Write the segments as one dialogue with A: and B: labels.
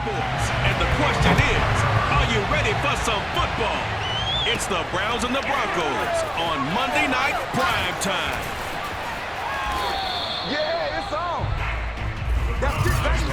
A: sports. And the question is, are you ready for some football? It's the Browns and the Broncos on Monday Night Prime Time.
B: Yeah, it's on. That's it, baby.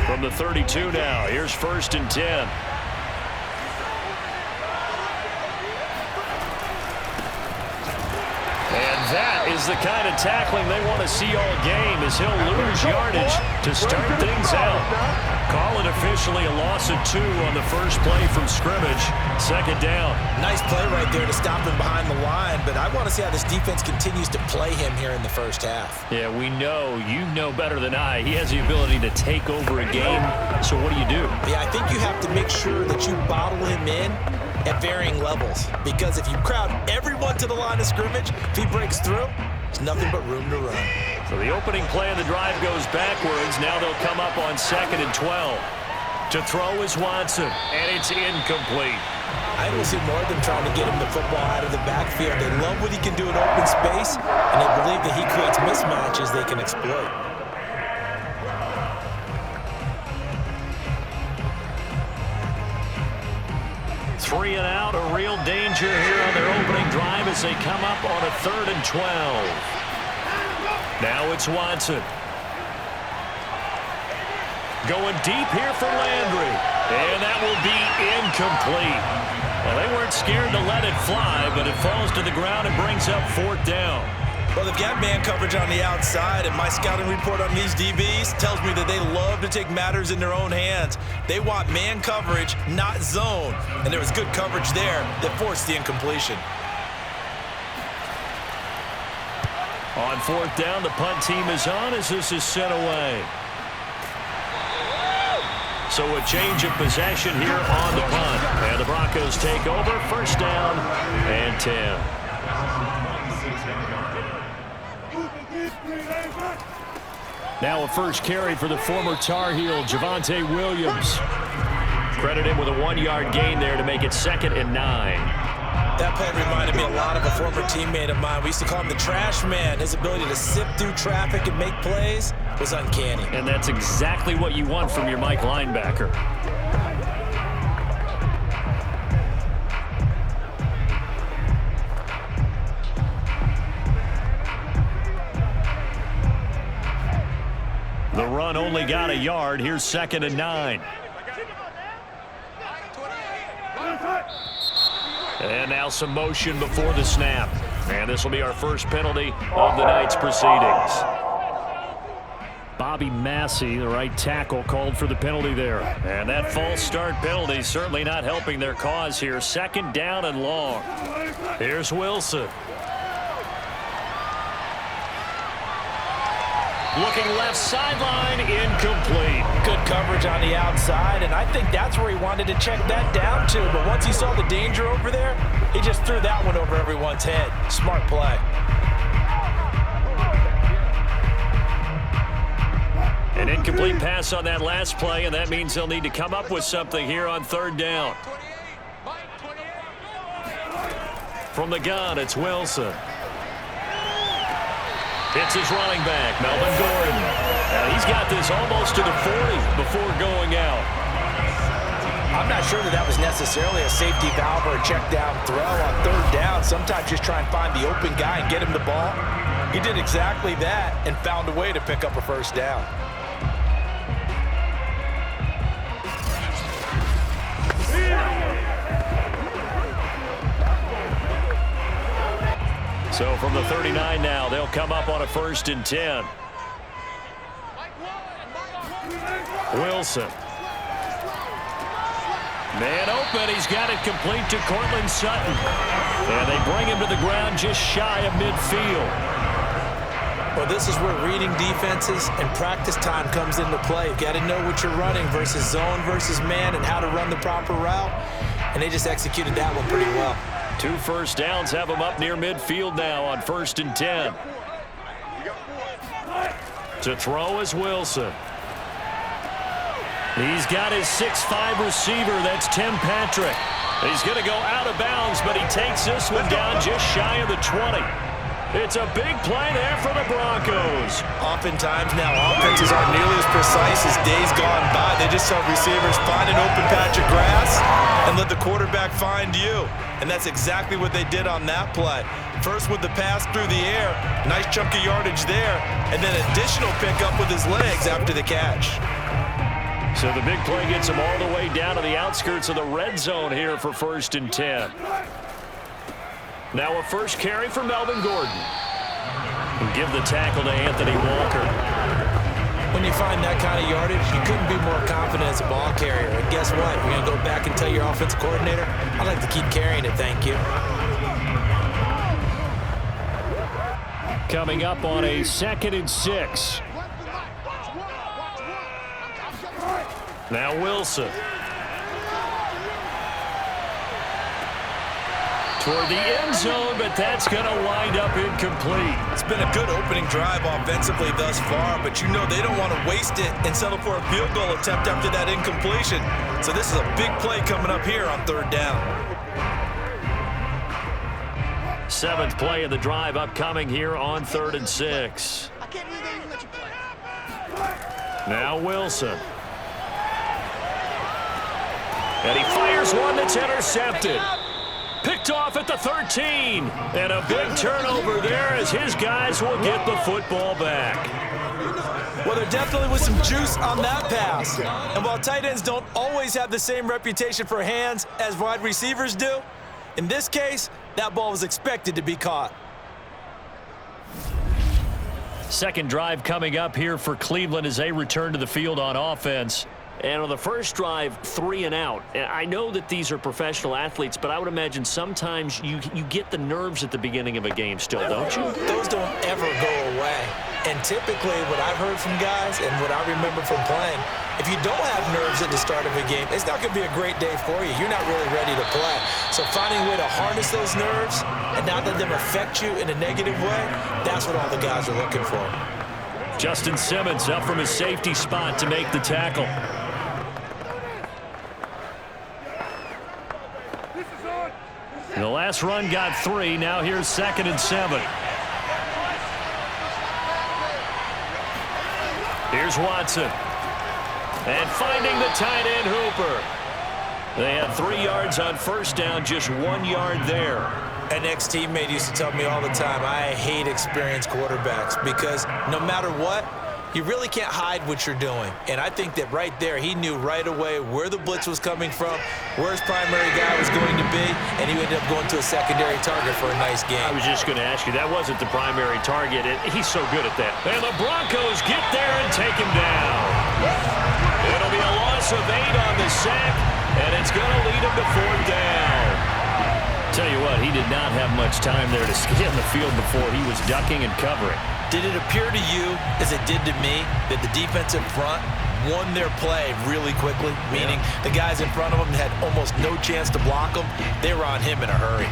C: From the 32 now, here's 1st and 10. And that is the kind of tackling they want to see all game, as he'll lose yardage to start things out. Call it officially a loss of 2 on the first play from scrimmage. 2nd down.
D: Nice play right there to stop him behind the line, but I want to see how this defense continues to play him here in the first half.
C: Yeah, we know. You know better than I. He has the ability to take over a game, so what do you do?
D: Yeah, I think you have to make sure that you bottle him in at varying levels, because if you crowd everyone to the line of scrimmage, if he breaks through, there's nothing but room to run.
C: So the opening play of the drive goes backwards. Now they'll come up on 2nd and 12. To throw is Watson, and it's incomplete.
D: I don't see more of them trying to get him the football out of the backfield. They love what he can do in open space, and they believe that he creates mismatches they can exploit.
C: Three and out, a real danger here on their opening drive as they come up on a 3rd and 12. Now it's Watson. Going deep here for Landry. And that will be incomplete. Well, they weren't scared to let it fly, but it falls to the ground and brings up 4th down.
D: Well, they've got man coverage on the outside, and my scouting report on these DBs tells me that they love to take matters in their own hands. They want man coverage, not zone. And there was good coverage there that forced the incompletion.
C: On 4th down, the punt team is on as this is sent away. So a change of possession here on the punt. And the Broncos take over. 1st down and 10. Now a first carry for the former Tar Heel, Javonte Williams. Credit him with a 1-yard gain there to make it 2nd and 9.
D: That play reminded me a lot of a former teammate of mine. We used to call him the trash man. His ability to sift through traffic and make plays was uncanny.
C: And that's exactly what you want from your Mike linebacker. The run only got a yard. Here's 2nd and 9. And now some motion before the snap. And this will be our first penalty of the night's proceedings. Bobby Massey, the right tackle, called for the penalty there. And that false start penalty certainly not helping their cause here. 2nd down and long. Here's Wilson. Looking left sideline, incomplete.
D: Good coverage on the outside, and I think that's where he wanted to check that down to. But once he saw the danger over there, he just threw that one over everyone's head. Smart play.
C: An incomplete pass on that last play, and that means they'll need to come up with something here on 3rd down. From the gun, it's Wilson. It's his running back, Melvin Gordon. He's got this almost to the 40 before going out.
D: I'm not sure that was necessarily a safety valve or a check down throw on third down. Sometimes just try and find the open guy and get him the ball. He did exactly that and found a way to pick up a first down.
C: So from the 39 now, they'll come up on a 1st and 10. Wilson. Man open. He's got it complete to Cortland Sutton. And they bring him to the ground just shy of midfield.
D: Well, this is where reading defenses and practice time comes into play. You've got to know what you're running versus zone versus man and how to run the proper route. And they just executed that one pretty well.
C: 2 first downs have him up near midfield now on 1st and 10. To throw is Wilson. He's got his 6'5" receiver. That's Tim Patrick. He's going to go out of bounds, but he takes this one down just shy of the 20. It's a big play there for the Broncos.
D: Oftentimes now, offenses aren't nearly as precise as days gone by. They just have receivers find an open patch of grass and let the quarterback find you. And that's exactly what they did on that play. First with the pass through the air, nice chunk of yardage there, and then additional pickup with his legs after the catch.
C: So the big play gets him all the way down to the outskirts of the red zone here for 1st and 10. Now a first carry for Melvin Gordon. And give the tackle to Anthony Walker.
D: When you find that kind of yardage, you couldn't be more confident as a ball carrier. And guess what? You're going to go back and tell your offensive coordinator, I'd like to keep carrying it, thank you.
C: Coming up on a 2nd and 6. Now Wilson. Toward the end zone, but that's going to wind up incomplete.
D: It's been a good opening drive offensively thus far, but you know they don't want to waste it and settle for a field goal attempt after that incompletion. So this is a big play coming up here on 3rd down.
C: 7th play of the drive upcoming here on 3rd and 6. Now Wilson. And he fires one that's intercepted. Picked off at the 13. And a big turnover there as his guys will get the football back.
D: Well, there definitely was some juice on that pass. And while tight ends don't always have the same reputation for hands as wide receivers do, in this case, that ball was expected to be caught.
C: 2nd drive coming up here for Cleveland as they return to the field on offense. And on the first drive, 3 and out. I know that these are professional athletes, but I would imagine sometimes you get the nerves at the beginning of a game still, don't you?
D: Those don't ever go away. And typically what I've heard from guys and what I remember from playing, if you don't have nerves at the start of a game, it's not going to be a great day for you. You're not really ready to play. So finding a way to harness those nerves and not let them affect you in a negative way, that's what all the guys are looking for.
C: Justin Simmons up from his safety spot to make the tackle. And the last run got 3. Now here's 2nd and 7. Here's Watson. And finding the tight end Hooper. They had 3 yards on 1st down, just 1 yard there.
D: An ex-teammate used to tell me all the time, I hate experienced quarterbacks because no matter what, you really can't hide what you're doing. And I think that right there, he knew right away where the blitz was coming from, where his primary guy was going to be, and he ended up going to a secondary target for a nice game.
C: I was just going to ask you, that wasn't the primary target. He's so good at that. And the Broncos get there and take him down. It'll be a loss of 8 on the sack, and it's going to lead him to 4th down. Tell you what, he did not have much time there to scan the field before he was ducking and covering.
D: Did it appear to you, as it did to me, that the defensive front won their play really quickly? Meaning the guys in front of them had almost no chance to block them. They were on him in a hurry.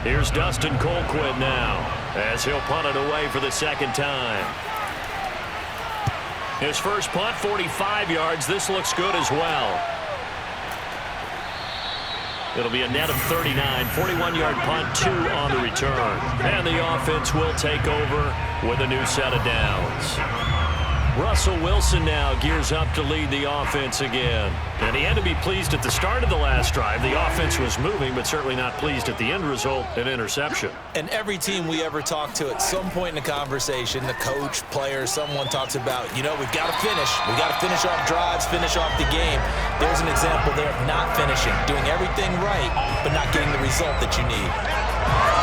C: Here's Dustin Colquitt now, as he'll punt it away for the 2nd time. His first punt, 45 yards. This looks good as well. It'll be a net of 39, 41-yard punt, 2 on the return. And the offense will take over with a new set of downs. Russell Wilson now gears up to lead the offense again. And he had to be pleased at the start of the last drive. The offense was moving, but certainly not pleased at the end result, an interception.
D: And every team we ever talk to at some point in the conversation, the coach, player, someone talks about, you know, we've got to finish. We've got to finish off drives, finish off the game. There's an example there of not finishing, doing everything right, but not getting the result that you need.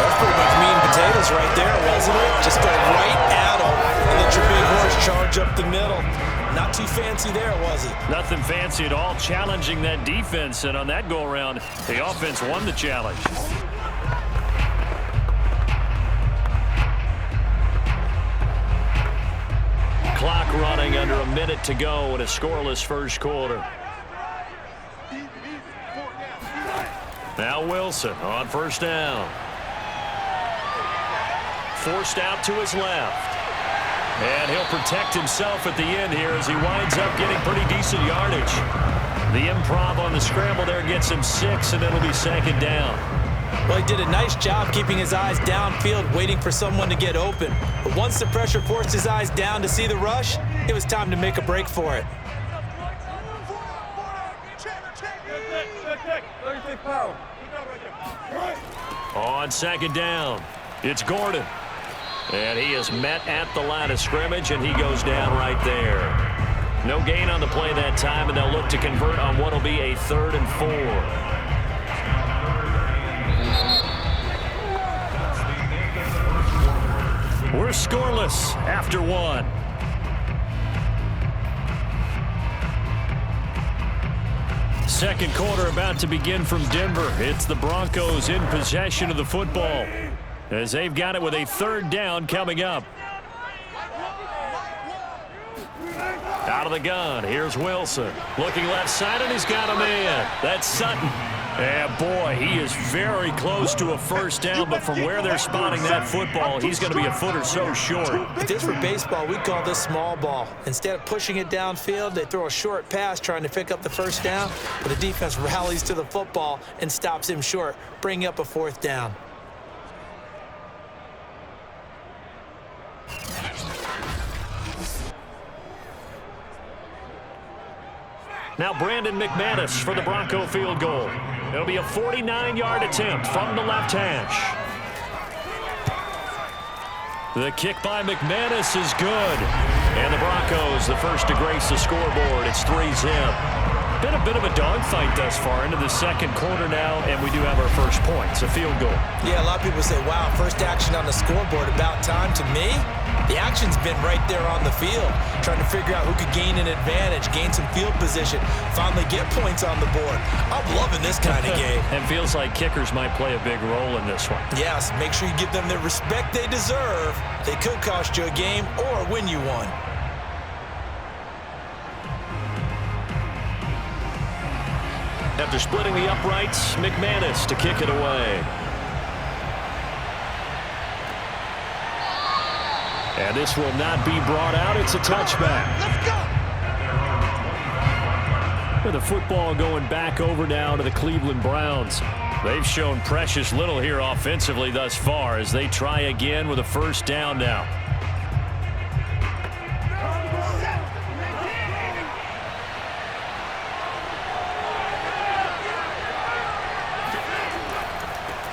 D: That's pretty much meat and potatoes right there, wasn't it? Just go right at them and let your big horse charge up the middle. Not too fancy there, was it?
C: Nothing fancy at all, challenging that defense. And on that go-around, the offense won the challenge. Clock running, under a minute to go in a scoreless first quarter. Now Wilson on first down. Forced out to his left. And he'll protect himself at the end here as he winds up getting pretty decent yardage. The improv on the scramble there gets him 6, and it'll be second down.
D: Well, he did a nice job keeping his eyes downfield, waiting for someone to get open. But once the pressure forced his eyes down to see the rush, it was time to make a break for it.
C: On second down, it's Gordon. And he is met at the line of scrimmage, and he goes down right there. No gain on the play that time, and they'll look to convert on what will be a 3rd and 4. We're scoreless after 1. Second quarter about to begin from Denver. It's the Broncos in possession of the football, as they've got it with a 3rd down coming up. Out of the gun, here's Wilson. Looking left side, and he's got him in. That's Sutton. And boy, he is very close to a first down, but from where they're spotting that football, he's going to be a foot or so short.
D: If this were baseball, we'd call this small ball. Instead of pushing it downfield, they throw a short pass trying to pick up the first down, but the defense rallies to the football and stops him short, bringing up a 4th down.
C: Now Brandon McManus for the Bronco field goal. It'll be a 49-yard attempt from the left hash. The kick by McManus is good. And the Broncos, the first to grace the scoreboard. It's 3-zip. Been a bit of a dogfight thus far into the second quarter now, and we do have our first point. It's a field goal.
D: Yeah, a lot of people say, wow, first action on the scoreboard, about time. To me, the action's been right there on the field, trying to figure out who could gain an advantage, gain some field position, finally get points on the board. I'm loving this kind of game.
C: And feels like kickers might play a big role in this one.
D: Yes, make sure you give them the respect they deserve. They could cost you a game or win you one.
C: After splitting the uprights, McManus to kick it away. And this will not be brought out. It's a touchback.
B: Let's go.
C: With the football going back over now to the Cleveland Browns. They've shown precious little here offensively thus far as they try again with a first down now.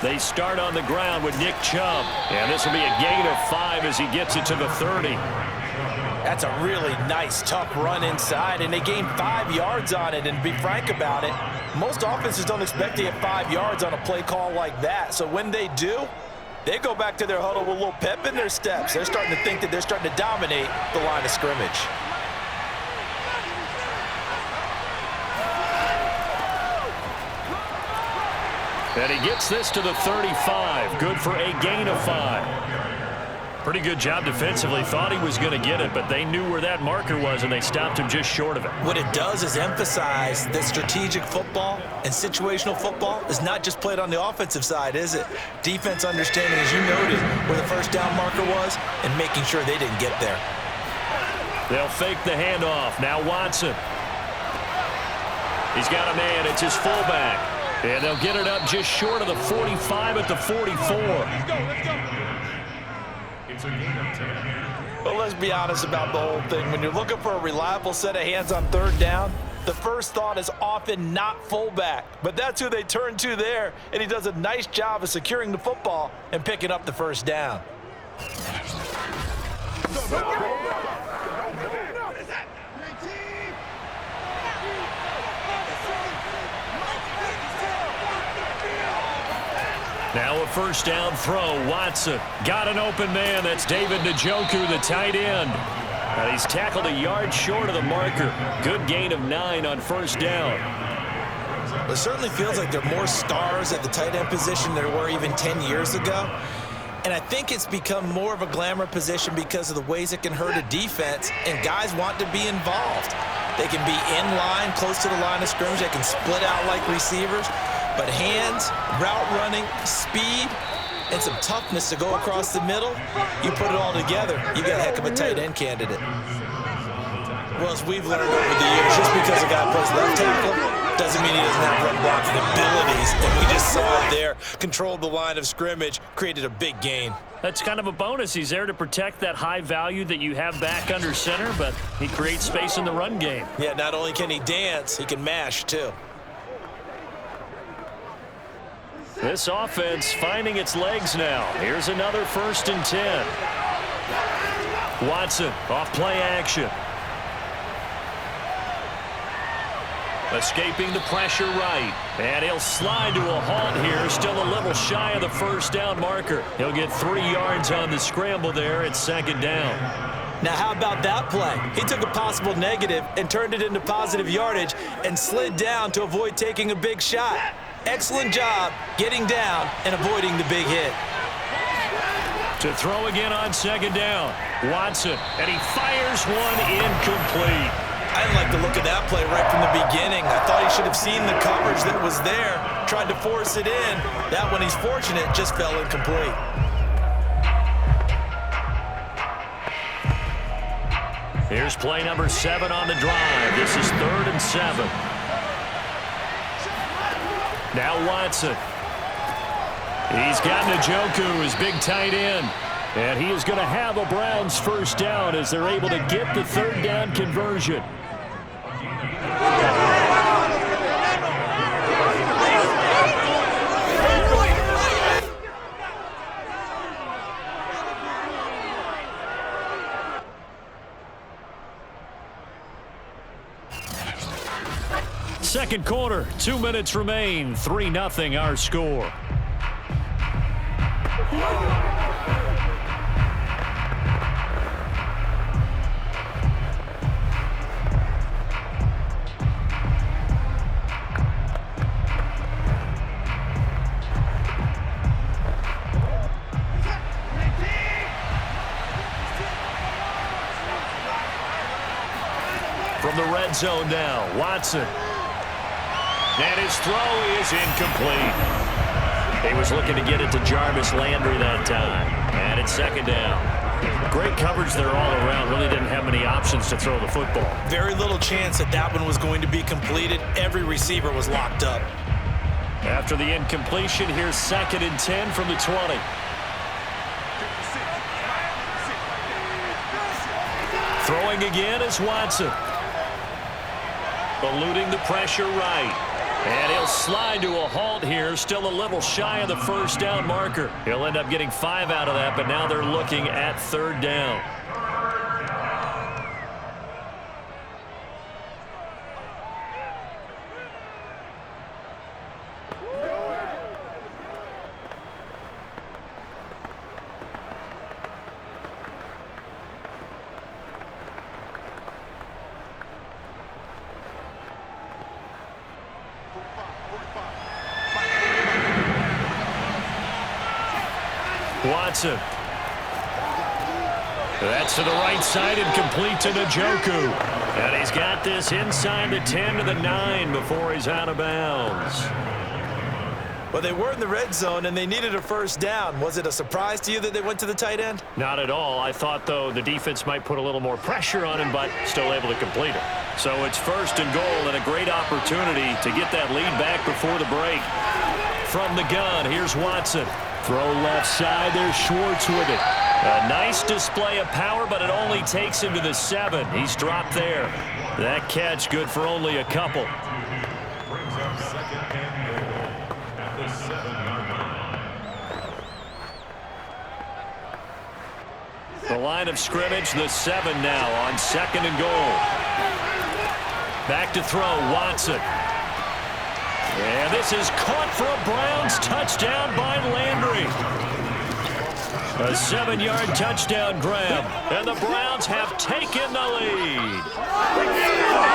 C: They start on the ground with Nick Chubb. And this will be a gain of 5 as he gets it to the 30.
D: That's a really nice, tough run inside, and they gained 5 yards on it. And to be frank about it, most offenses don't expect to get 5 yards on a play call like that. So when they do, they go back to their huddle with a little pep in their steps. They're starting to think that they're starting to dominate the line of scrimmage.
C: And he gets this to the 35. Good for a gain of 5. Pretty good job defensively. Thought he was going to get it, but they knew where that marker was, and they stopped him just short of it.
D: What it does is emphasize that strategic football and situational football is not just played on the offensive side, is it? Defense understanding, as you noted, where the first down marker was and making sure they didn't get there.
C: They'll fake the handoff. Now Watson. He's got a man. It's his fullback. And they'll get it up just short of the 45 at the 44.
A: Let's go. It's a gain of 10.
D: Well, let's be honest about the whole thing. When you're looking for a reliable set of hands on third down, the first thought is often not fullback. But that's who they turn to there, and he does a nice job of securing the football and picking up the first down.
C: Now a first down throw. Watson got an open man. That's David Njoku, the tight end. And he's tackled a yard short of the marker. Good gain of 9 on first down.
D: It certainly feels like there are more stars at the tight end position than there were even 10 years ago. And I think it's become more of a glamour position because of the ways it can hurt a defense, and guys want to be involved. They can be in line, close to the line of scrimmage. They can split out like receivers. But hands, route running, speed, and some toughness to go across the middle, you put it all together, you got a heck of a tight end candidate. Well, as we've learned over the years, just because a guy plays left tackle doesn't mean he doesn't have run blocking abilities. And we just saw it there, controlled the line of scrimmage, created a big gain.
C: That's kind of a bonus. He's there to protect that high value that you have back under center, but he creates space in the run game.
D: Yeah, not only can he dance, he can mash too.
C: This offense finding its legs now. Here's another 1st and 10. Watson off play action. Escaping the pressure right. And he'll slide to a halt here. Still a little shy of the first down marker. He'll get 3 yards on the scramble there at 2nd down.
D: Now, how about that play? He took a possible negative and turned it into positive yardage and slid down to avoid taking a big shot. Excellent job getting down and avoiding the big hit.
C: To throw again on 2nd down. Watson, and he fires one incomplete.
D: I didn't like the look of that play right from the beginning. I thought he should have seen the coverage that was there, tried to force it in. That one, he's fortunate, just fell incomplete.
C: Here's play number 7 on the drive. This is 3rd and 7. Now Watson. He's got Njoku, his big tight end. And he is going to have a Browns first down as they're able to get the 3rd down conversion. Second quarter, 2 minutes remain. 3-0 our score. From the red zone now, Watson. And his throw is incomplete. He was looking to get it to Jarvis Landry that time. And it's 2nd down. Great coverage there all around. Really didn't have many options to throw the football.
D: Very little chance that that one was going to be completed. Every receiver was locked up.
C: After the incompletion, here's 2nd and 10 from the 20. Throwing again is Watson. Eluding the pressure right. And he'll slide to a halt here, still a little shy of the first down marker. He'll end up getting 5 out of that, but now they're looking at 3rd down. Watson. That's to the right side and complete to Njoku. And he's got this inside the 10 to the 9 before he's out of bounds.
D: Well, they were in the red zone, and they needed a first down. Was it a surprise to you that they went to the tight end?
C: Not at all. I thought, though, the defense might put a little more pressure on him, but still able to complete it. So it's 1st and goal and a great opportunity to get that lead back before the break. From the gun, here's Watson. Throw left side, there's Schwartz with it. A nice display of power, but it only takes him to the 7. He's dropped there. That catch good for only a couple.
E: Brings up second and goal at the 7-yard line.
C: The line of scrimmage, the 7 now on 2nd and goal. Back to throw, Watson. And this is caught for a Browns touchdown by Landry. A 7-yard touchdown grab, and the Browns have taken the lead.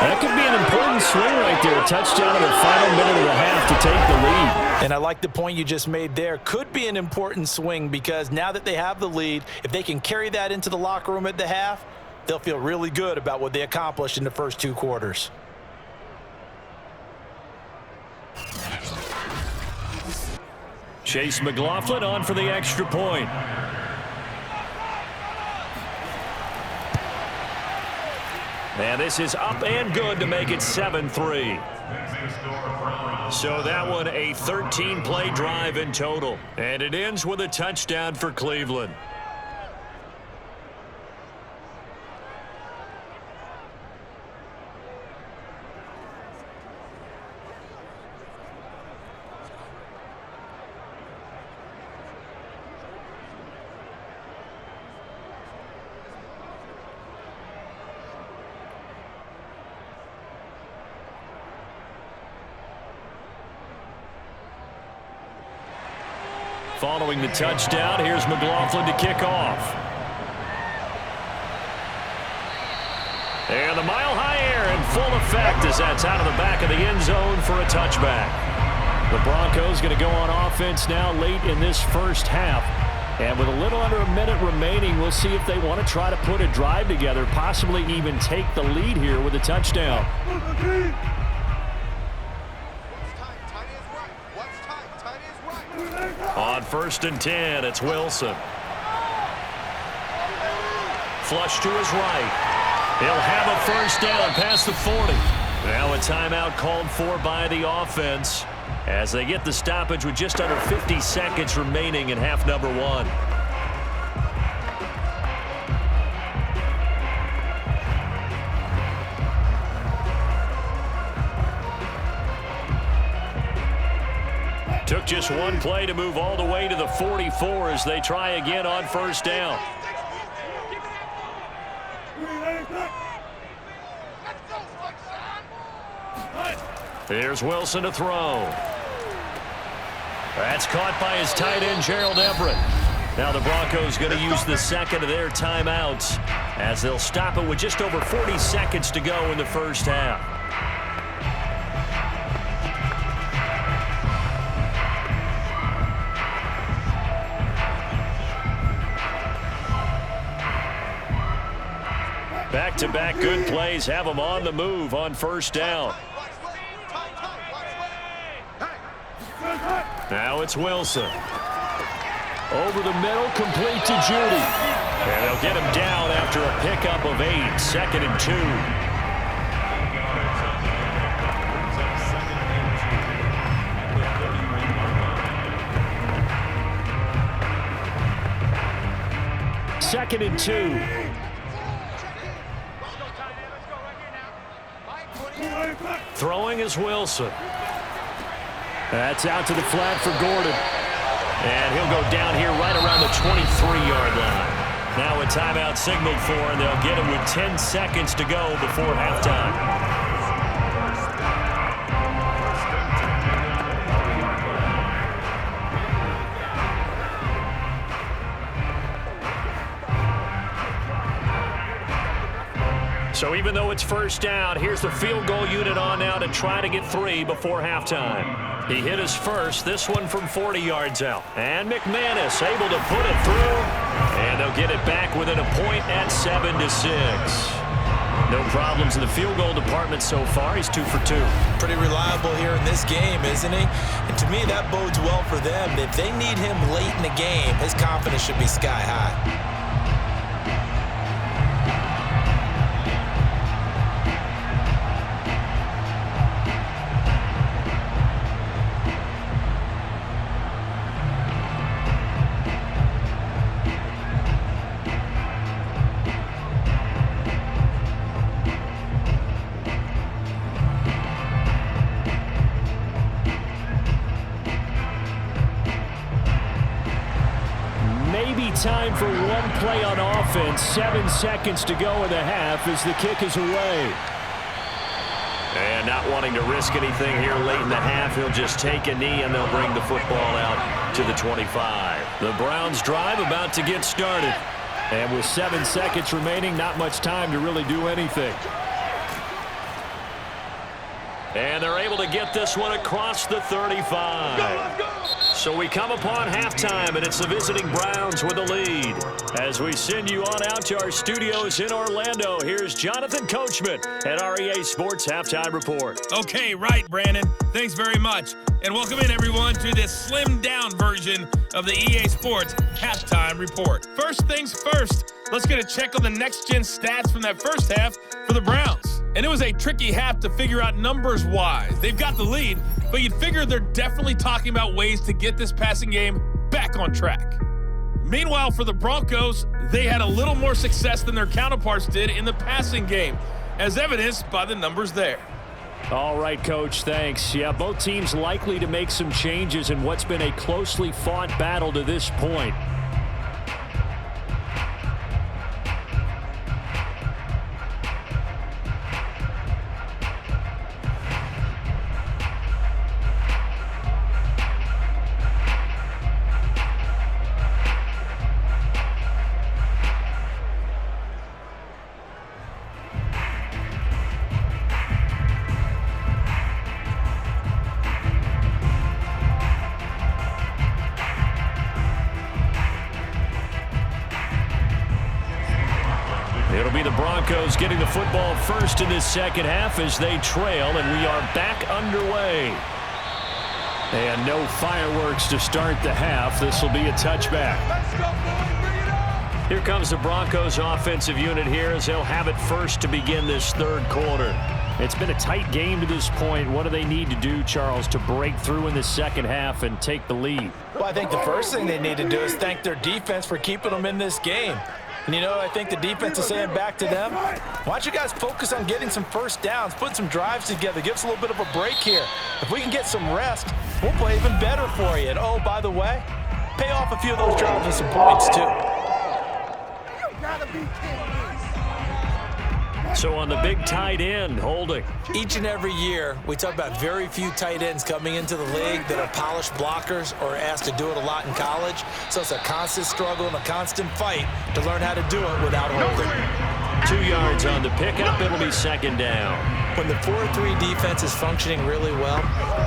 F: That could be an important swing right there. A touchdown in the final minute of the half to take the lead.
D: And I like the point you just made there. Could be an important swing because now that they have the lead, if they can carry that into the locker room at the half, they'll feel really good about what they accomplished in the first 2 quarters.
C: Chase McLaughlin on for the extra point. And this is up and good to make it 7-3. So that one a 13-play drive in total. And it ends with a touchdown for Cleveland. Following the touchdown, here's McLaughlin to kick off. And the mile-high air in full effect as that's out of the back of the end zone for a touchback. The Broncos going to go on offense now late in this first half. And with a little under a minute remaining, we'll see if they want to try to put a drive together, possibly even take the lead here with a touchdown. On 1st and 10, it's Wilson. Flush to his right. He'll have a first down past the 40. Now a timeout called for by the offense as they get the stoppage with just under 50 seconds remaining in half number 1. Took just one play to move all the way to the 44 as they try again on first down. Here's Wilson to throw. That's caught by his tight end, Gerald Everett. Now the Broncos going to use the second of their timeouts as they'll stop it with just over 40 seconds to go in the first half. Back-to-back good plays have them on the move on first down. Now it's Wilson. Over the middle, complete to Judy. And they'll get him down after a pickup of 8, 2nd and 2. Second and 2. Throwing is Wilson. That's out to the flat for Gordon. And he'll go down here right around the 23-yard line. Now a timeout signaled for, and they'll get him with 10 seconds to go before halftime. So even though it's first down, here's the field goal unit on now to try to get 3 before halftime. He hit his first, this one from 40 yards out. And McManus able to put it through. And they'll get it back within a point at 7-6. No problems in the field goal department so far. He's 2 for 2.
D: Pretty reliable here in this game, isn't he? And to me, that bodes well for them. If they need him late in the game, his confidence should be sky high.
F: time for one play on offense. 7 seconds to go in the half as the kick is away.
C: And not wanting to risk anything here late in the half, he'll just take a knee and they'll bring the football out to the 25. The Browns drive about to get started. And with 7 seconds remaining, not much time to really do anything. And they're able to get this one across the 35. So we come upon halftime, and it's the visiting Browns with the lead. As we send you on out to our studios in Orlando, here's Jonathan Coachman at our EA Sports Halftime Report.
G: Okay, right, Brandon. Thanks very much. And welcome in, everyone, to this slimmed-down version of the EA Sports Halftime Report. First things first, let's get a check on the next-gen stats from that first half for the Browns. And it was a tricky half to figure out numbers-wise. They've got the lead, but you'd figure they're definitely talking about ways to get this passing game back on track. Meanwhile, for the Broncos, they had a little more success than their counterparts did in the passing game, as evidenced by the numbers there.
F: All right, Coach, thanks. Yeah, both teams likely to make some changes in what's been a closely fought battle to this point. It'll be the Broncos getting the football first in this second half as they trail, and we are back underway. And no fireworks to start the half. This will be a touchback.
B: Let's go, boys. Bring it on.
C: Here comes the Broncos offensive unit here as they'll have it first to begin this third quarter.
F: It's been a tight game to this point. What do they need to do, Charles, to break through in the second half and take the lead?
D: Well, I think the first thing they need to do is thank their defense for keeping them in this game. And, you know, I think the defense is saying back to them, why don't you guys focus on getting some first downs, put some drives together, give us a little bit of a break here. If we can get some rest, we'll play even better for you. And, oh, by the way, pay off a few of those drives with some points, too.
B: You gotta be kidding me.
C: So on the big tight end, holding.
D: Each and every year, we talk about very few tight ends coming into the league that are polished blockers or asked to do it a lot in college. So it's a constant struggle and a constant fight to learn how to do it without holding.
C: 2 yards on the pickup. It'll be second down.
D: When the 4-3 defense is functioning really well,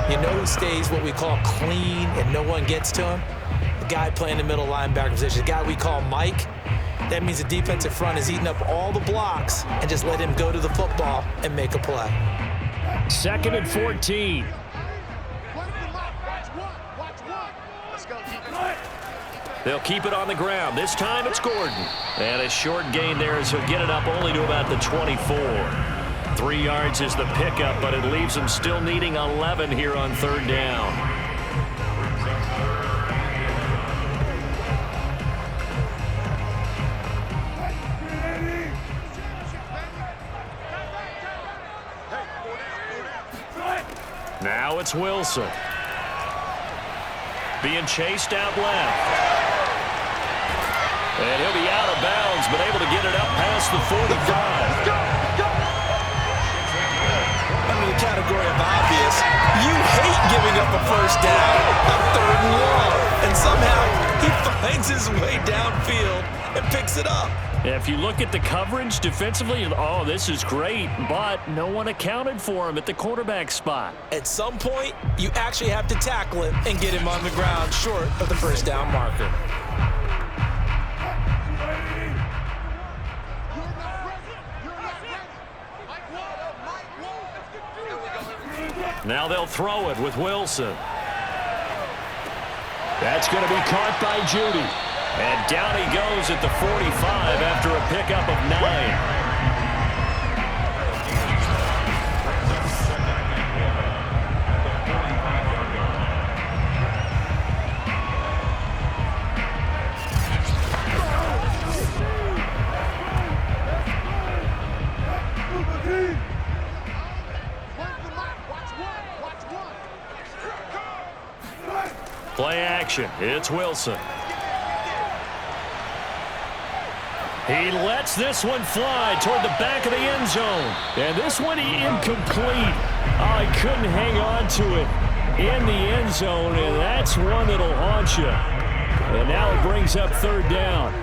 D: you know who stays what we call clean and no one gets to him? The guy playing the middle linebacker position, the guy we call Mike. That means the defensive front is eating up all the blocks and just let him go to the football and make a play.
F: 2nd and 14.
C: They'll keep it on the ground. This time it's Gordon. And a short gain there as he'll get it up only to about the 24. 3 yards is the pickup, but it leaves them still needing 11 here on third down. Now it's Wilson. Being chased out left. And he'll be out of bounds, but able to get it up past the 45.
D: Under the category of obvious, you hate giving up a first down on 3rd and long. And somehow he finds his way downfield and picks it up.
F: If you look at the coverage defensively, oh, this is great, but no one accounted for him at the quarterback spot.
D: At some point, you actually have to tackle him and get him on the ground short of the first down marker.
C: Now they'll throw it with Wilson.
F: That's going to be caught by Judy.
C: And down he goes at the 45 after a pickup of 9. Play action. It's Wilson.
F: He lets this one fly toward the back of the end zone. And this one incomplete. Oh, he couldn't hang on to it in the end zone, and that's one that'll haunt you. And now it brings up third down.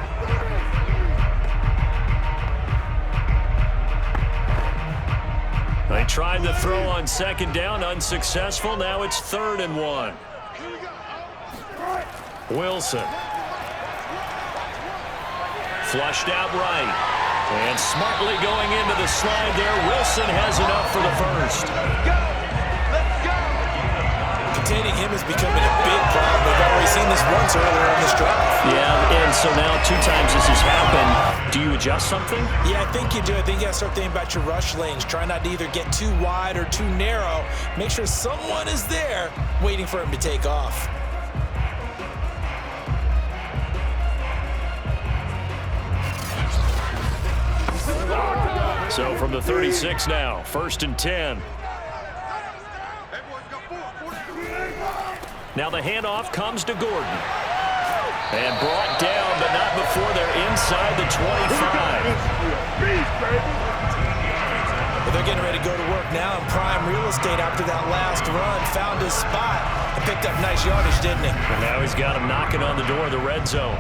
F: They tried the throw on second down, unsuccessful. Now it's 3rd and 1. Wilson. Flushed out right. And smartly going into the slide there. Wilson has enough for the first.
D: Containing him is becoming a big problem. We've already seen this once earlier in this drive.
F: Yeah, and so now 2 times this has happened. Do you adjust something?
D: Yeah, I think you do. I think you got to start thinking about your rush lanes. Try not to either get too wide or too narrow. Make sure someone is there waiting for him to take off.
F: So from the 36 now, 1st and 10. Now the handoff comes to Gordon. And brought down, but not before they're inside the 25.
D: But they're getting ready to go to work now in prime real estate after that last run. Found his spot and picked up nice yardage, didn't he?
F: And now he's got him knocking on the door of the red zone.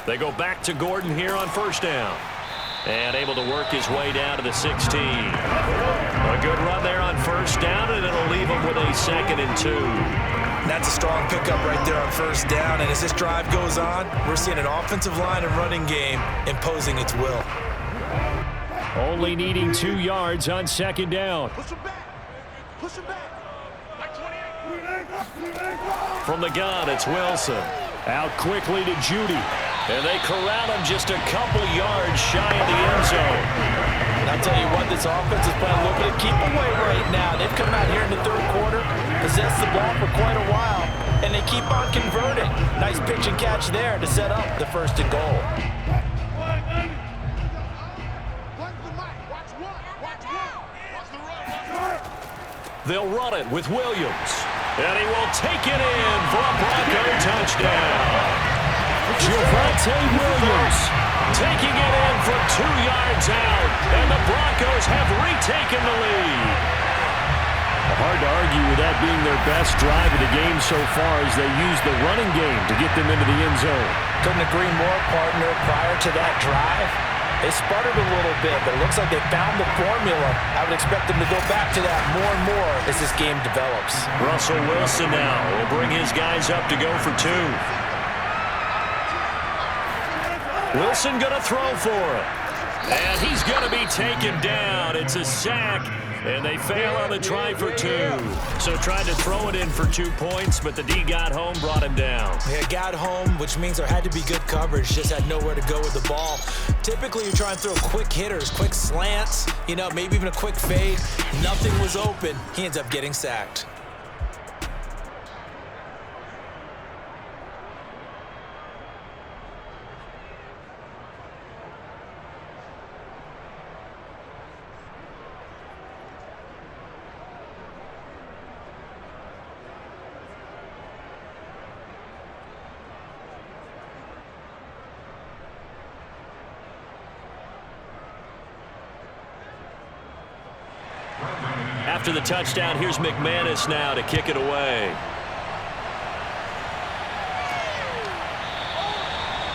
F: They go back to Gordon here on 1st down. And able to work his way down to the 16. A good run there on 1st down, and it'll leave him with a 2nd and 2.
D: That's a strong pickup right there on 1st down. And as this drive goes on, we're seeing an offensive line and running game imposing its will.
F: Only needing 2 yards on 2nd down.
B: Push him back. Push him back.
F: From the gun, it's Wilson. Out quickly to Judy. And they corral him just a couple yards shy of the end zone.
D: And I'll tell you what, this offense is playing a little bit of keep away right now. They've come out here in the 3rd quarter, possessed the ball for quite a while, and they keep on converting. Nice pitch and catch there to set up the 1st and goal.
F: They'll run it with Williams. And he will take it in for a Bronco touchdown. Javonte Williams taking it in for 2 yards out. And the Broncos have retaken the lead. Hard to argue with that being their best drive of the game so far as they use the running game to get them into the end zone.
D: Couldn't agree more, partner. Prior to that drive, they sputtered a little bit, but it looks like they found the formula. I would expect them to go back to that more and more as this game develops.
F: Russell Wilson now will bring his guys up to go for 2. Wilson going to throw for it. And he's going to be taken down. It's a sack. And they fail on the try for 2. So tried to throw it in for 2 points, but the D got home, brought him down.
D: Yeah, got home, which means there had to be good coverage. Just had nowhere to go with the ball. Typically, you're trying to throw quick hitters, quick slants, maybe even a quick fade. Nothing was open. He ends up getting sacked.
F: After the touchdown, here's McManus now to kick it away.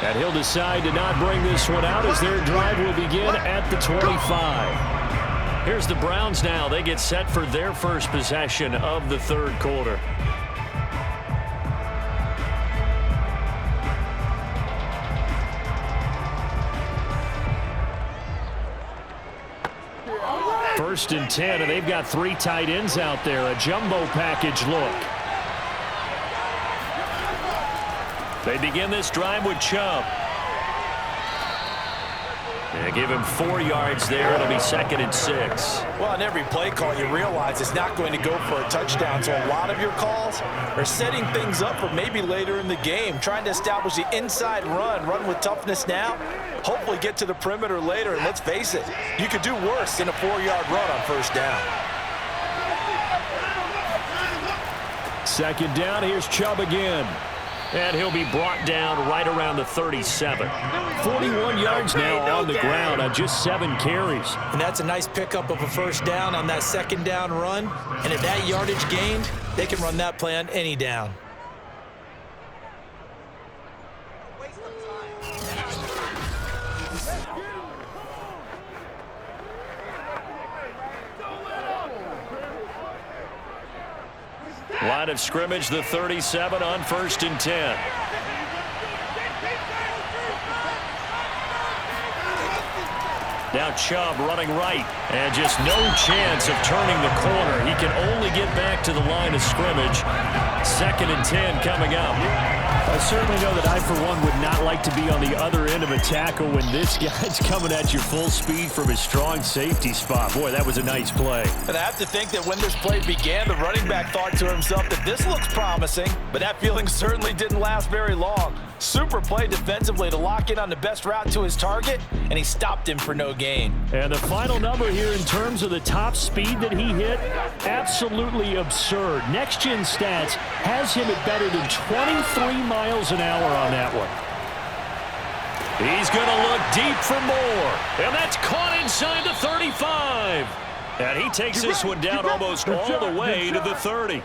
F: And he'll decide to not bring this one out as their drive will begin at the 25. Here's the Browns now. They get set for their first possession of the 3rd quarter. First and 10, and they've got 3 tight ends out there. A jumbo package look. They begin this drive with Chubb. And
C: give him 4 yards there. It'll be 2nd and 6.
D: Well, on every play call, you realize it's not going to go for a touchdown. So a lot of your calls are setting things up for maybe later in the game, trying to establish the inside run with toughness now, hopefully get to the perimeter later. And let's face it, you could do worse than a 4-yard run on first down.
C: 2nd down, here's Chubb again. And he'll be brought down right around the 37. 41 yards now on the ground on just 7 carries.
D: And that's a nice pickup of a first down on that 2nd down run. And at that yardage gained, they can run that play on any down.
C: Line of scrimmage, the 37 on 1st and 10. Now Chubb running right, and just no chance of turning the corner. He can only get back to the line of scrimmage. 2nd and 10 coming up.
F: I certainly know that I, for one, would not like to be on the other end of a tackle when this guy's coming at you full speed from his strong safety spot. Boy, that was a nice play.
D: And I have to think that when this play began, the running back thought to himself that this looks promising, but that feeling certainly didn't last very long. Super play defensively to lock in on the best route to his target, and he stopped him for no gain.
F: And the final number here in terms of the top speed that he hit, absolutely absurd. Next Gen Stats has him at better than 23 miles an hour on that one.
C: He's going to look deep for more, and that's caught inside the 35. And he takes this one down almost all the way to the 30.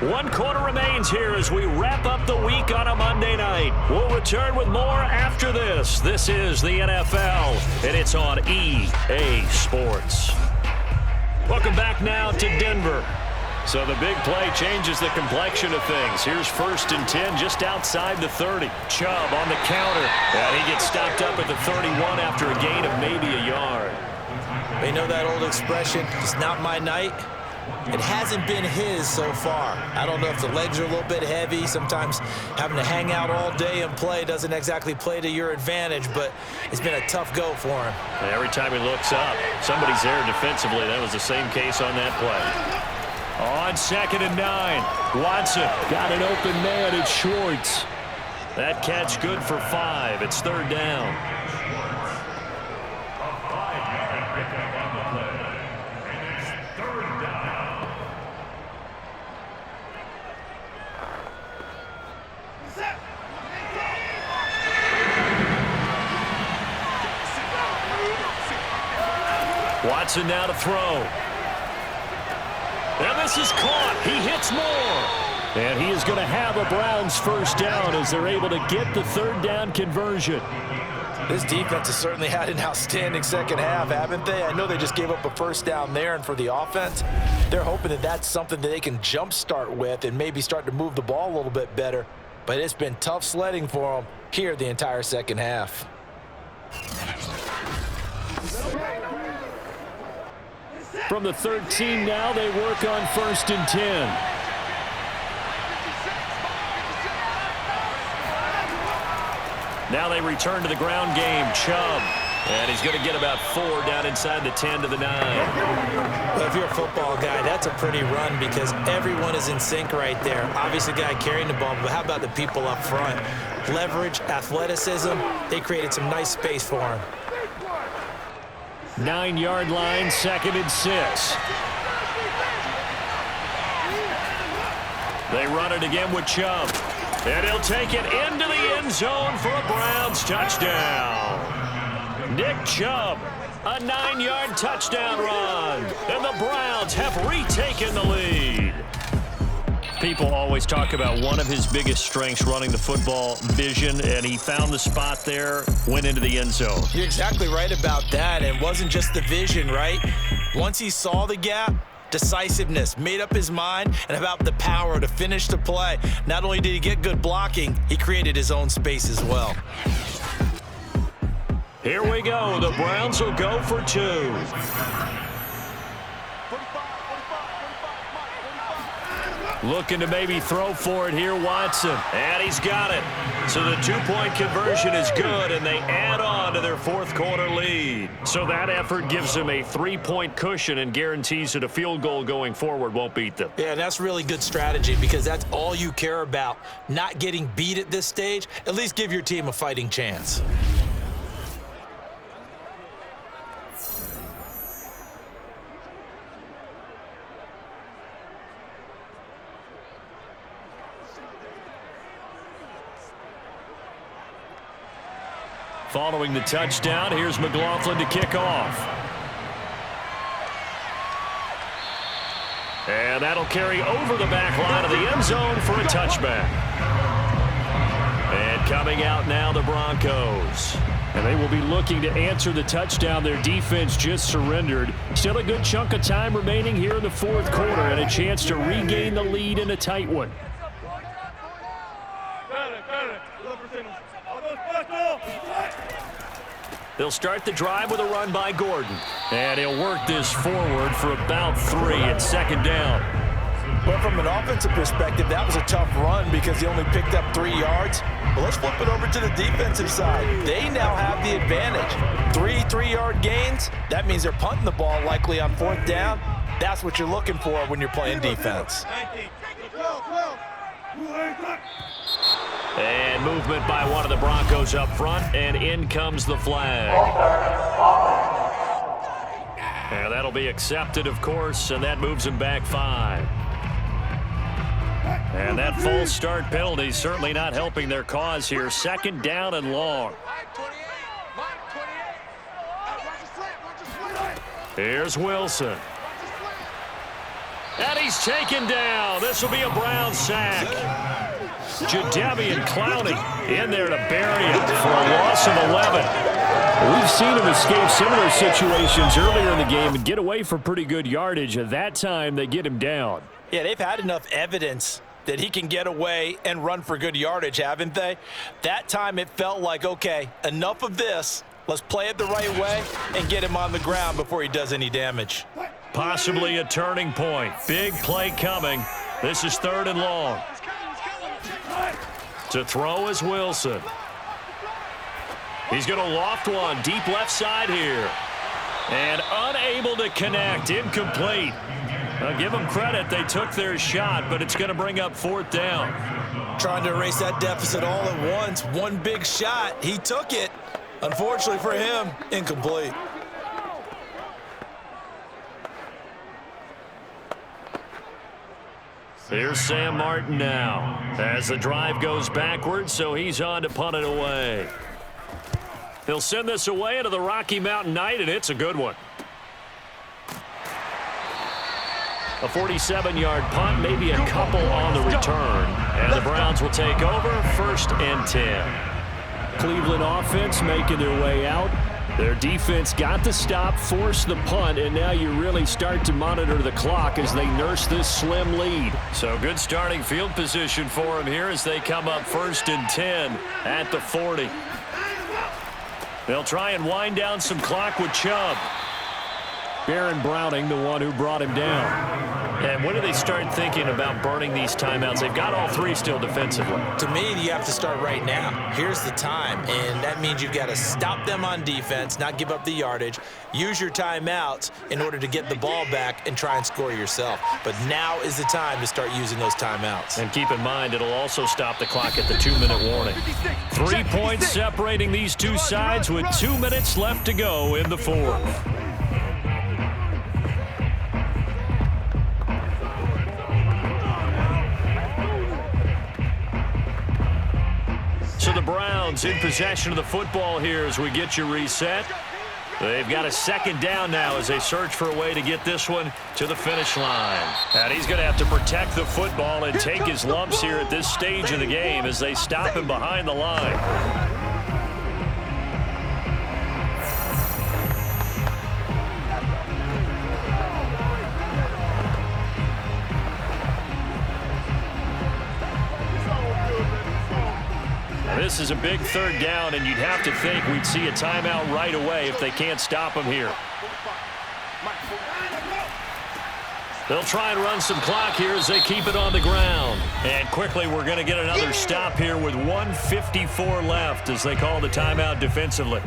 C: One quarter remains here as we wrap up the week on a Monday night. We'll return with more after this. This is the NFL, and it's on EA Sports. Welcome back now to Denver. So the big play changes the complexion of things. Here's 1st and 10 just outside the 30. Chubb on the counter, and he gets stopped up at the 31 after a gain of maybe a yard.
D: They know that old expression, it's not my night. It hasn't been his so far. I don't know if the legs are a little bit heavy. Sometimes having to hang out all day and play doesn't exactly play to your advantage, but it's been a tough go for him.
C: And every time he looks up, somebody's there defensively. That was the same case on that play. On 2nd and 9, Watson got an open man. It's Schwartz. That catch good for 5. It's 3rd down. Watson now to throw. And this is caught. He hits more.
F: And he is going to have a Browns first down as they're able to get the 3rd down conversion.
D: This defense has certainly had an outstanding second half, haven't they? I know they just gave up a first down there, and for the offense, they're hoping that that's something that they can jumpstart with and maybe start to move the ball a little bit better. But it's been tough sledding for them here the entire second half.
F: From the 13 now, they work on 1st and 10.
C: Now they return to the ground game. Chubb. And he's going to get about 4 down inside the 10 to the 9.
D: Well, if you're a football guy, that's a pretty run because everyone is in sync right there. Obviously, the guy carrying the ball, but how about the people up front? Leverage, athleticism, they created some nice space for him.
F: 9-yard line, 2nd and 6.
C: They run it again with Chubb. And he'll take it into the end zone for a Browns touchdown. Nick Chubb, a 9-yard touchdown run. And the Browns have retaken the lead. People always talk about one of his biggest strengths running the football, vision, and he found the spot there, went into the end zone.
D: You're exactly right about that, and it wasn't just the vision, right? Once he saw the gap, decisiveness, made up his mind, and about the power to finish the play. Not only did he get good blocking, he created his own space as well.
C: Here we go. The Browns will go for 2. Looking to maybe throw for it here, Watson. And he's got it. So the 2-point conversion is good, and they add on to their fourth quarter lead. So that effort gives them a 3-point cushion and guarantees that a field goal going forward won't beat them.
D: Yeah, that's really good strategy because that's all you care about. Not getting beat at this stage. At least give your team a fighting chance.
C: Following the touchdown, here's McLaughlin to kick off. And that'll carry over the back line of the end zone for a touchback. And coming out now, the Broncos. And they will be looking to answer the touchdown their defense just surrendered. Still a good chunk of time remaining here in the fourth quarter and a chance to regain the lead in a tight one. They'll start the drive with a run by Gordon. And he'll work this forward for about 3 at second down.
D: But from an offensive perspective, that was a tough run because he only picked up 3 yards. But let's flip it over to the defensive side. They now have the advantage. 3 3-yard gains. That means they're punting the ball likely on 4th down. That's what you're looking for when you're playing defense.
C: And movement by one of the Broncos up front, and in comes the flag. And that'll be accepted, of course, and that moves him back 5. And that false start penalty certainly not helping their cause here. Second down and long. Here's Wilson. And he's taken down. This will be a Brown sack. Jadeveon Clowney in there to bury it for a loss of 11. We've seen him escape similar situations earlier in the game and get away for pretty good yardage. At that time, they get him down.
D: Yeah, they've had enough evidence that he can get away and run for good yardage, haven't they? That time it felt like, okay, enough of this. Let's play it the right way and get him on the ground before he does any damage.
C: Possibly a turning point. Big play coming. This is 3rd and long. To throw is Wilson. He's going to loft one deep left side here. And unable to connect. Incomplete. I'll give them credit. They took their shot, but it's going to bring up 4th down.
D: Trying to erase that deficit all at once. One big shot. He took it. Unfortunately for him, incomplete.
C: Here's Sam Martin now as the drive goes backwards, so he's on to punt it away. He'll send this away into the Rocky Mountain Night, and it's a good one. A 47-yard punt, maybe a couple on the return. And the Browns will take over 1st and 10. Cleveland offense making their way out. Their defense got the stop, forced the punt, and now you really start to monitor the clock as they nurse this slim lead. So good starting field position for them here as they come up 1st and 10 at the 40. They'll try and wind down some clock with Chubb. Baron Browning, the one who brought him down. And when do they start thinking about burning these timeouts? They've got all 3 still defensively.
D: To me, you have to start right now. Here's the time, and that means you've got to stop them on defense, not give up the yardage, use your timeouts in order to get the ball back and try and score yourself. But now is the time to start using those timeouts.
C: And keep in mind, it'll also stop the clock at the 2-minute warning. 3 points separating these two sides with 2 minutes left to go in the 4th. So the Browns in possession of the football here as we get you reset. They've got a 2nd down now as they search for a way to get this one to the finish line. And he's going to have to protect the football and take his lumps here at this stage of the game as they stop him behind the line.
F: This is a big third down, and you'd have to think we'd see a timeout right away if they can't stop him here. They'll try and run some clock here as they keep it on the ground. And quickly, we're going to get another stop here with 1:54 left as they call the timeout defensively.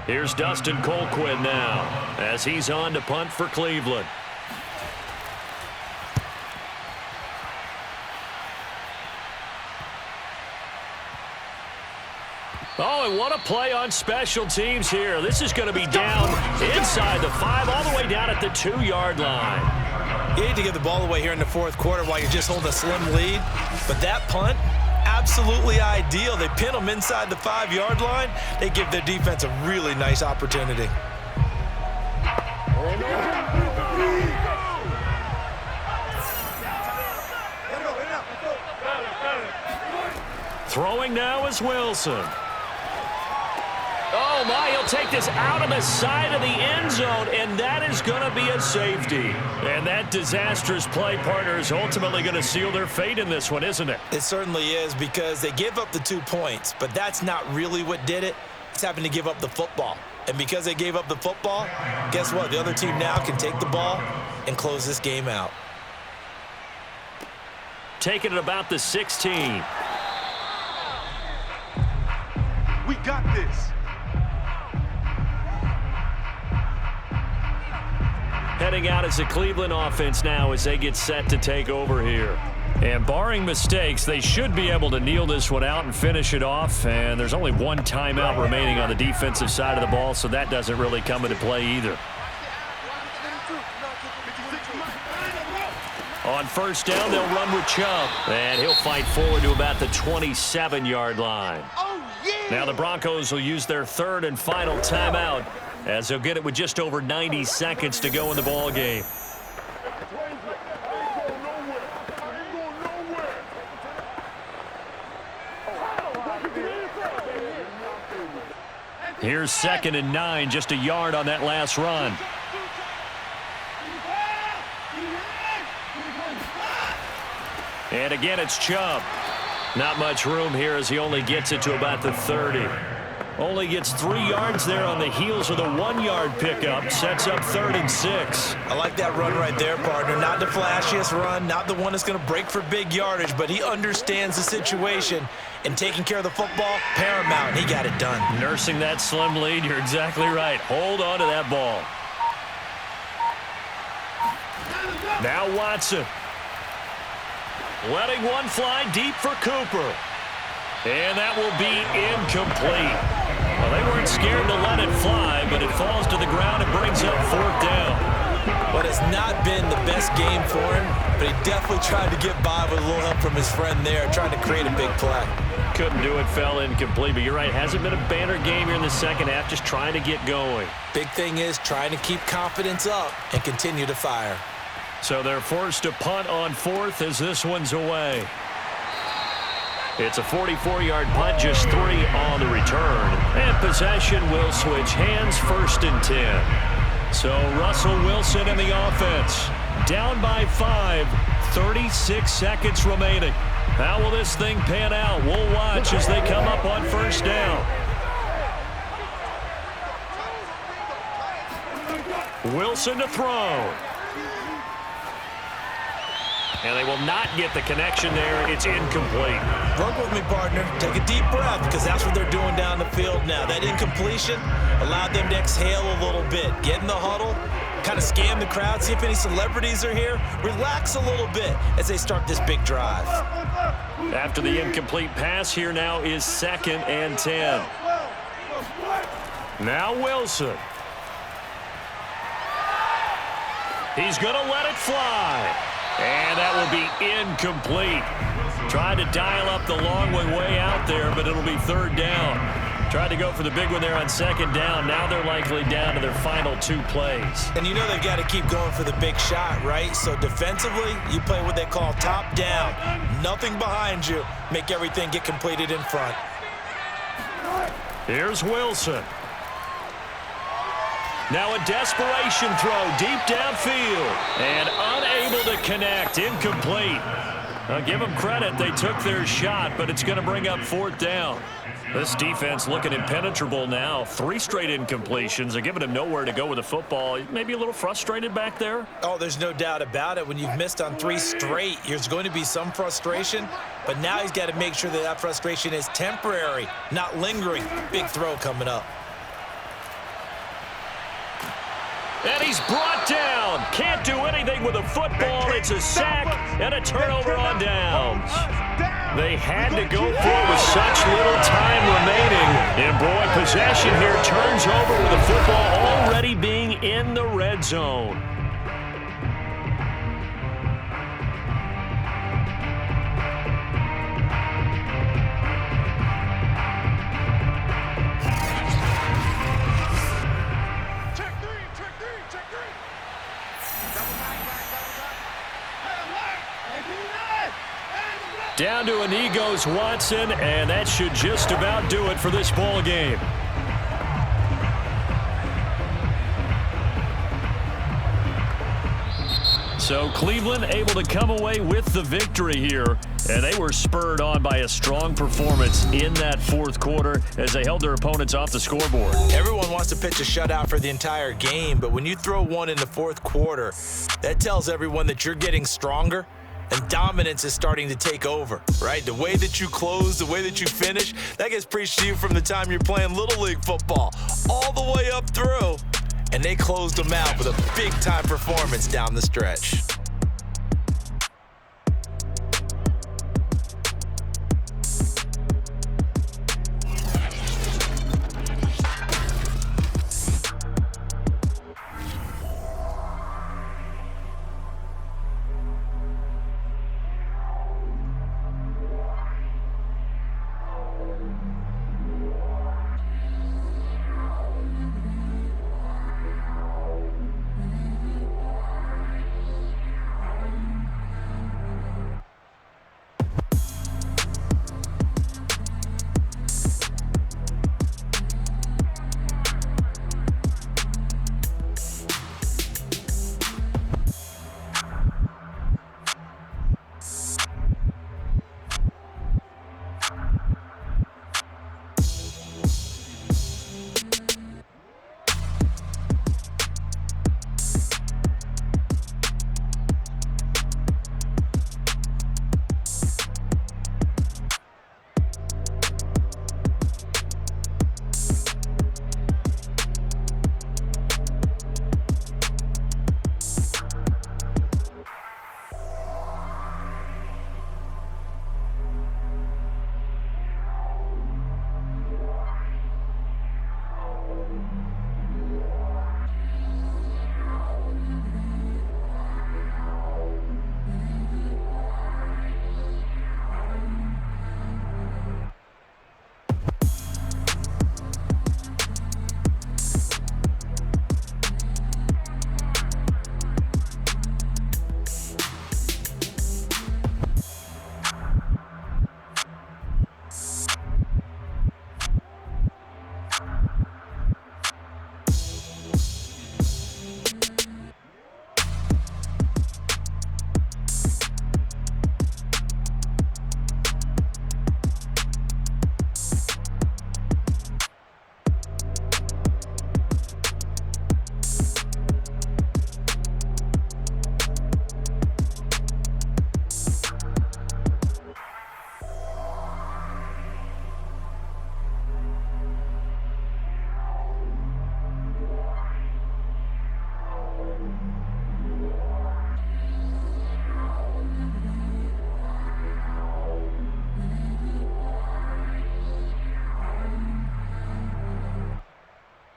F: Here's Dustin Colquitt now as he's on to punt for Cleveland. Oh, and what a play on special teams here. This is going to be down inside the 5, all the way down at the 2-yard line.
D: You hate to give the ball away here in the fourth quarter while you're just holding a slim lead, but that punt, absolutely ideal. They pin them inside the 5-yard line. They give their defense a really nice opportunity.
F: Throwing now is Wilson. Oh, my, he'll take this out of the side of the end zone, and that is going to be a safety. And that disastrous play, partner, is ultimately going to seal their fate in this one, isn't it?
D: It certainly is, because they gave up the 2 points, but that's not really what did it. It's having to give up the football. And because they gave up the football, guess what? The other team now can take the ball and close this game out.
F: Taking it about the 16.
B: We got this.
F: Heading out as a Cleveland offense now as they get set to take over here. And barring mistakes, they should be able to kneel this one out and finish it off. And there's only 1 timeout remaining on the defensive side of the ball, so that doesn't really come into play either. On first down, they'll run with Chubb. And he'll fight forward to about the 27-yard line. Now the Broncos will use their 3rd and final timeout, as they'll get it with just over 90 seconds to go in the ball game. Here's 2nd and 9, just a yard on that last run. And again, it's Chubb. Not much room here as he only gets it to about the 30. Only gets 3 yards there on the heels of the 1-yard pickup. Sets up 3rd and 6.
D: I like that run right there, partner. Not the flashiest run, not the one that's going to break for big yardage, but he understands the situation, and taking care of the football, paramount, and he got it done.
F: Nursing that slim lead, you're exactly right. Hold on to that ball. Now Watson. Letting one fly deep for Cooper. And that will be incomplete. Well, they weren't scared to let it fly, but it falls to the ground and brings up 4th down.
D: But it's not been the best game for him, but he definitely tried to get by with a little help from his friend there, trying to create a big play.
F: Couldn't do it, fell incomplete, but you're right, hasn't been a banner game here in the second half, just trying to get going.
D: Big thing is trying to keep confidence up and continue to fire.
F: So they're forced to punt on 4th as this one's away. It's a 44-yard punt, just 3 on the return. And possession will switch hands, 1st and 10. So Russell Wilson in the offense. Down by 5, 36 seconds remaining. How will this thing pan out? We'll watch as they come up on 1st down. Wilson to throw. And they will not get the connection there. It's incomplete.
D: Work with me, partner. Take a deep breath, because that's what they're doing down the field now. That incompletion allowed them to exhale a little bit. Get in the huddle, kind of scan the crowd, see if any celebrities are here. Relax a little bit as they start this big drive.
F: After the incomplete pass, here now is 2nd and 10. Now Wilson. He's going to let it fly. And that will be incomplete. Tried to dial up the long way out there, but it'll be 3rd down. Tried to go for the big one there on 2nd down. Now they're likely down to their final 2 plays.
D: And you know they've got to keep going for the big shot, right? So defensively, you play what they call top down. Nothing behind you. Make everything get completed in front.
F: Here's Wilson. Now a desperation throw deep downfield. And unable to connect. Incomplete. I'll give them credit. They took their shot, but it's going to bring up 4th down. This defense looking impenetrable now. 3 straight incompletions. They're giving him nowhere to go with the football. Maybe a little frustrated back there?
D: Oh, there's no doubt about it. When you've missed on 3 straight, there's going to be some frustration. But now he's got to make sure that that frustration is temporary, not lingering. Big throw coming up.
F: And he's brought down. Can't do anything with a football. It's a sack and a turnover on downs. They had to go for it with such little time remaining. And boy, possession here turns over with the football already being in the red zone. Down to a knee goes Watson, and that should just about do it for this ball game. So Cleveland able to come away with the victory here, and they were spurred on by a strong performance in that 4th quarter as they held their opponents off the scoreboard.
D: Everyone wants to pitch a shutout for the entire game, but when you throw one in the 4th quarter, that tells everyone that you're getting stronger. And dominance is starting to take over, right? The way that you close, the way that you finish, that gets preached to you from the time you're playing Little League football all the way up through. And they closed them out with a big-time performance down the stretch.